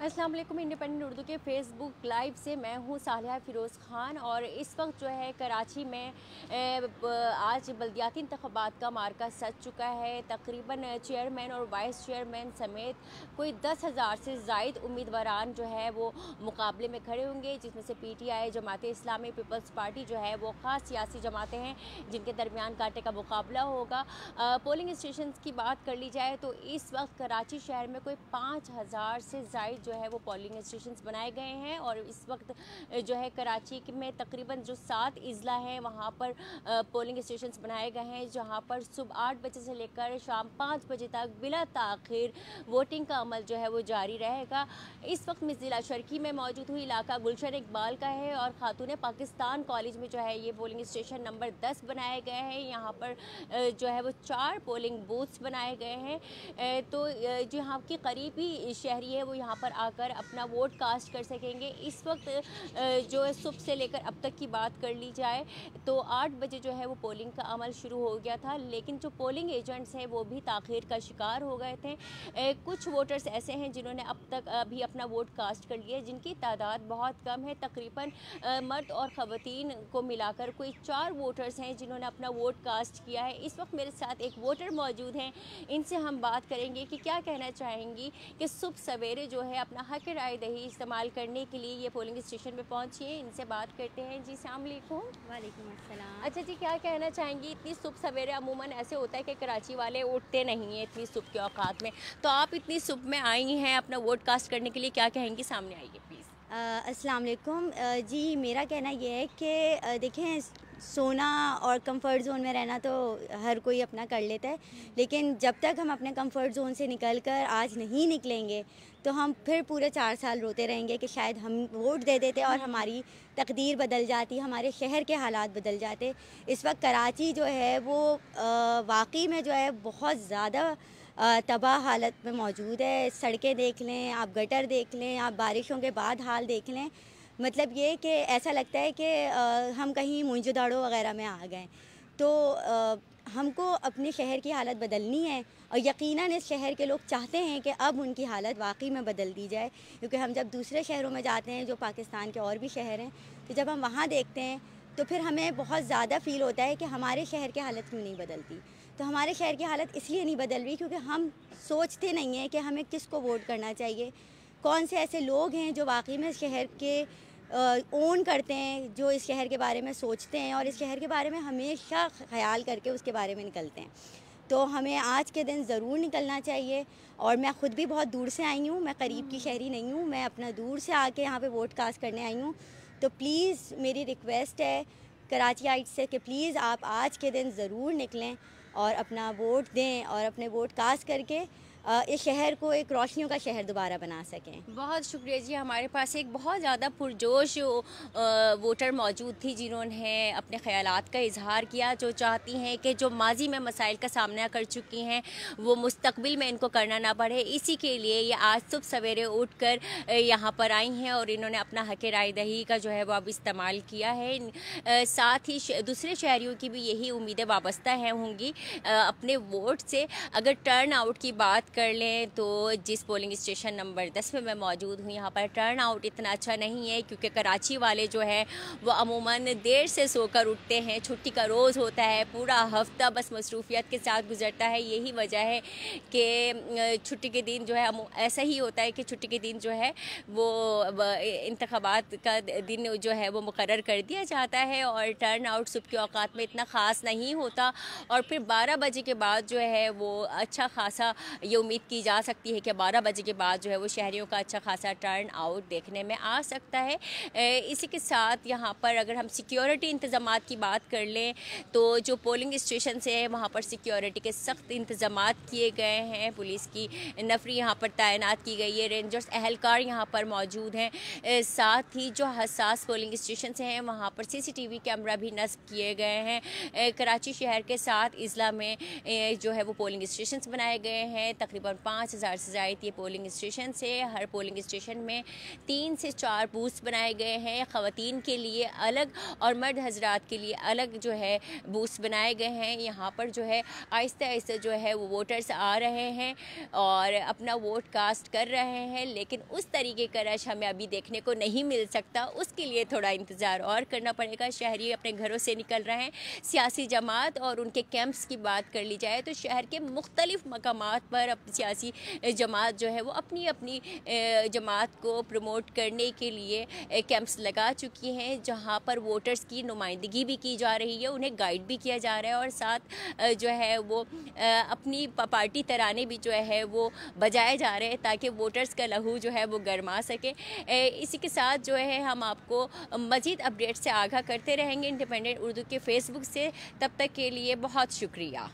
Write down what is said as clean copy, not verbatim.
अस्सलाम वालेकुम। इंडिपेंडेंट उर्दू के फेसबुक लाइव से मैं हूँ सालिहा फ़िरोज़ ख़ान और इस वक्त जो है कराची में आज बल्दियाती इंतख़ाबात का मार्का सज चुका है। तकरीबन चेयरमैन और वाइस चेयरमैन समेत कोई 10,000 से ज़ायद उम्मीदवारान जो है वो मुकाबले में खड़े होंगे, जिसमें से PTI, Jamaat Islami, peoples party जो है वो ख़ास सियासी जमातें हैं जिनके दरमियान कांटे का मुकाबला होगा। पोलिंग स्टेशन की बात कर ली जाए तो इस वक्त कराची शहर में कोई 5,000 से ज़ायद जो है वो पोलिंग स्टेशंस बनाए गए हैं और इस वक्त जो है कराची में तकरीबन जो 7 इज़ला हैं वहाँ पर पोलिंग स्टेशंस बनाए गए हैं, जहाँ पर सुबह 8 बजे से लेकर शाम 5 बजे तक बिला ताख़ीर वोटिंग का अमल जो है वो जारी रहेगा। इस वक्त मैं ज़िला शर्की में मौजूद हूँ। इलाका गुलशन इकबाल का है और खातून पाकिस्तान कॉलेज में जो है ये पोलिंग स्टेशन नंबर 10 बनाए गए हैं। यहाँ पर जो है वो 4 पोलिंग बूथ्स बनाए गए हैं। तो जो यहाँ की करीबी शहरी है वो यहाँ पर आकर अपना वोट कास्ट कर सकेंगे। इस वक्त जो है सुबह से लेकर अब तक की बात कर ली जाए तो 8 बजे जो है वो पोलिंग का अमल शुरू हो गया था, लेकिन जो पोलिंग एजेंट्स हैं वो भी ताख़ीर का शिकार हो गए थे। कुछ वोटर्स ऐसे हैं जिन्होंने अब तक अभी अपना वोट कास्ट कर लिया, जिनकी तादाद बहुत कम है। तकरीबन मर्द और ख़वातीन को मिलाकर कोई 4 वोटर्स हैं जिन्होंने अपना वोट कास्ट किया है। इस वक्त मेरे साथ एक वोटर मौजूद हैं, इनसे हम बात करेंगे कि क्या कहना चाहेंगी कि सुबह सवेरे जो है अपना हक राय दही इस्तेमाल करने के लिए ये पोलिंग स्टेशन में पहुंची है। इनसे बात करते हैं। जी अस्सलाम वालेकुम। वालेकुम अस्सलाम। अच्छा जी, क्या कहना चाहेंगी? इतनी सुबह सवेरे अमूमन ऐसे होता है कि कराची वाले उठते नहीं हैं इतनी सुबह के औकात में, तो आप इतनी सुबह में आई हैं अपना वोट कास्ट करने के लिए, क्या कहेंगी? सामने आइए प्लीज़। अस्सलाम वालेकुम। जी मेरा कहना ये है कि देखें, सोना और कंफर्ट ज़ोन में रहना तो हर कोई अपना कर लेता है, लेकिन जब तक हम अपने कंफर्ट ज़ोन से निकल कर आज नहीं निकलेंगे तो हम फिर पूरे 4 साल रोते रहेंगे कि शायद हम वोट दे देते और हमारी तकदीर बदल जाती, हमारे शहर के हालात बदल जाते। इस वक्त कराची जो है वो वाकई में जो है बहुत ज़्यादा तबाह हालत में मौजूद है। सड़कें देख लें आप, गटर देख लें आप, बारिशों के बाद हाल देख लें। मतलब ये कि ऐसा लगता है कि हम कहीं मोइंजोदाड़ो वगैरह में आ गए। तो हमको अपने शहर की हालत बदलनी है और यकीनन इस शहर के लोग चाहते हैं कि अब उनकी हालत वाकई में बदल दी जाए, क्योंकि हम जब दूसरे शहरों में जाते हैं, जो पाकिस्तान के और भी शहर हैं, तो जब हम वहाँ देखते हैं तो फिर हमें बहुत ज़्यादा फ़ील होता है कि हमारे शहर की हालत क्यों नहीं बदलती। तो हमारे शहर की हालत इसलिए नहीं बदल रही क्योंकि हम सोचते नहीं हैं कि हमें किसको वोट करना चाहिए, कौन से ऐसे लोग हैं जो वाकई में शहर के ओन करते हैं, जो इस शहर के बारे में सोचते हैं और इस शहर के बारे में हमेशा ख्याल करके उसके बारे में निकलते हैं। तो हमें आज के दिन ज़रूर निकलना चाहिए। और मैं ख़ुद भी बहुत दूर से आई हूँ, मैं करीब की शहरी नहीं हूँ, मैं अपना दूर से आके यहाँ पे वोट कास्ट करने आई हूँ। तो प्लीज़ मेरी रिक्वेस्ट है कराचीआइट से कि प्लीज़ आप आज के दिन ज़रूर निकलें और अपना वोट दें और अपने वोट कास्ट करके इस शहर को एक रोशनियों का शहर दोबारा बना सकें। बहुत शुक्रिया जी। हमारे पास एक बहुत ज़्यादा पुरजोश वोटर मौजूद थी जिन्होंने अपने ख़यालात का इजहार किया, जो चाहती हैं कि जो माजी में मसाइल का सामना कर चुकी हैं वो मुस्तकबिल में इनको करना ना पड़े। इसी के लिए ये आज सुबह सवेरे उठकर यहाँ पर आई हैं और इन्होंने अपना हक राय दही का जो है वो अब इस्तेमाल किया है। साथ ही दूसरे शहरियों की भी यही उम्मीदें वाबस्ता हैं होंगी अपने वोट से। अगर टर्न आउट की बात कर लें तो जिस पोलिंग स्टेशन नंबर 10 में मैं मौजूद हूँ, यहाँ पर टर्न आउट इतना अच्छा नहीं है, क्योंकि कराची वाले जो है वो अमूमन देर से सोकर उठते हैं। छुट्टी का रोज़ होता है, पूरा हफ्ता बस मसरूफियत के साथ गुजरता है। यही वजह है कि छुट्टी के दिन जो है ऐसा ही होता है कि छुट्टी के दिन जो है वो इंतखाबात का दिन जो है वो मुकर्रर कर दिया जाता है और टर्न आउट सुबह के औकात में इतना ख़ास नहीं होता। और फिर 12 बजे के बाद जो है वो अच्छा खासा ये उम्मीद की जा सकती है कि 12 बजे के बाद जो है वो शहरियों का अच्छा खासा टर्न आउट देखने में आ सकता है। इसी के साथ यहाँ पर अगर हम सिक्योरिटी इंतज़ामात की बात कर लें तो जो पोलिंग स्टेशन से है वहाँ पर सिक्योरिटी के सख्त इंतज़ामात किए गए हैं। पुलिस की नफरी यहाँ पर तैनात की गई है, रेंजर्स अहलकार यहाँ पर मौजूद हैं। साथ ही जो हसास पोलिंग स्टेशन से हैं वहाँ पर CCTV कैमरा भी नस्ब किए गए हैं। कराची शहर के 7 इज़ला में जो है वो पोलिंग स्टेशन बनाए गए हैं। तकरीबन 5000 से ज़ायद ये पोलिंग स्टेशन है। हर पोलिंग स्टेशन में 3 से 4 बूथ्स बनाए गए हैं, ख़वातीन के लिए अलग और मर्द हजरात के लिए अलग जो है बूथ्स बनाए गए हैं। यहाँ पर जो है आहिस्ते आहिस्ते जो है वो वोटर्स आ रहे हैं और अपना वोट कास्ट कर रहे हैं, लेकिन उस तरीके का रश हमें अभी देखने को नहीं मिल सकता। उसके लिए थोड़ा इंतज़ार और करना पड़ेगा। शहरी अपने घरों से निकल रहे हैं। सियासी जमात और उनके कैंप्स की बात कर ली जाए तो शहर के मुख्तलिफ मकामात पर अब सियासी जमात जो है वो अपनी अपनी जमात को प्रमोट करने के लिए कैंप्स लगा चुकी हैं, जहां पर वोटर्स की नुमाइंदगी भी की जा रही है, उन्हें गाइड भी किया जा रहा है और साथ जो है वो अपनी पार्टी तराने भी जो है वो बजाए जा रहे हैं ताकि वोटर्स का लहू जो है वो गरमा सके। इसी के साथ जो है हम आपको मज़ीद अपडेट से आगाह करते रहेंगे इंडिपेंडेंट उर्दू के फेसबुक से। तब तक के लिए बहुत शुक्रिया।